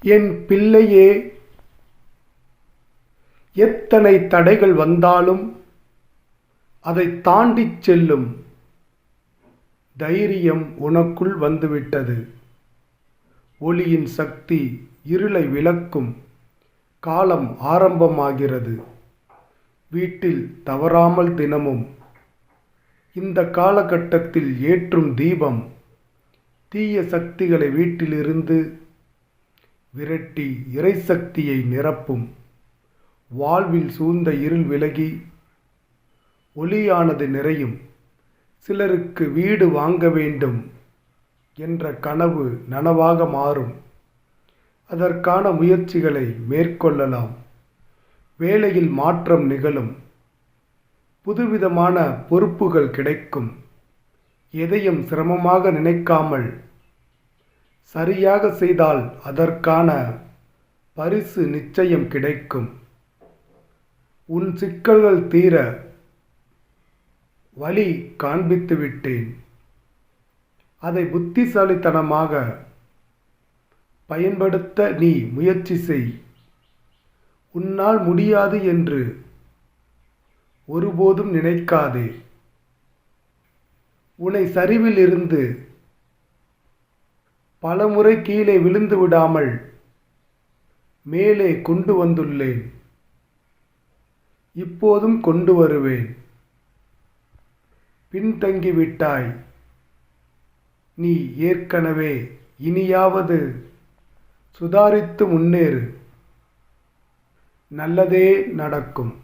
என் பிள்ளையே, எத்தனை தடைகள் வந்தாலும் அதைத் தாண்டிச் செல்லும் தைரியம் உனக்குள் வந்துவிட்டது. ஒளியின் சக்தி இருளை விலக்கும் காலம் ஆரம்பமாகிறது. வீட்டில் தவறாமல் தினமும் இந்த காலகட்டத்தில் ஏற்றும் தீபம் தீய சக்திகளை வீட்டிலிருந்து விரட்டி இறைசக்தியை நிரப்பும். வாழ்வில் சூழ்ந்த இருள் விலகி ஒளியானது நிறையும். சிலருக்கு வீடு வாங்க வேண்டும் என்ற கனவு நனவாக மாறும். அதற்கான முயற்சிகளை மேற்கொள்ளலாம். வேலையில் மாற்றம் நிகழும். புதுவிதமான பொறுப்புகள் கிடைக்கும். எதையும் சிரமமாக நினைக்காமல் சரியாக செய்தால் அதற்கான பரிசு நிச்சயம் கிடைக்கும். உன் சிக்கல்கள் தீர வழி காண்பித்து விட்டேன். அதை புத்திசாலித்தனமாக பயன்படுத்த நீ முயற்சி செய். உன்னால் முடியாது என்று ஒருபோதும் நினைக்காதே. உன்னை சரிவில் இருந்து பலமுறை கீழே விழுந்து விடாமல் மேலே கொண்டு வந்துள்ளேன். இப்போதும் கொண்டு வருவேன். பின்தங்கிவிட்டாய். நீ ஏற்கனவே இனியாவது சுதாரித்து முன்னேறு. நல்லதே நடக்கும்.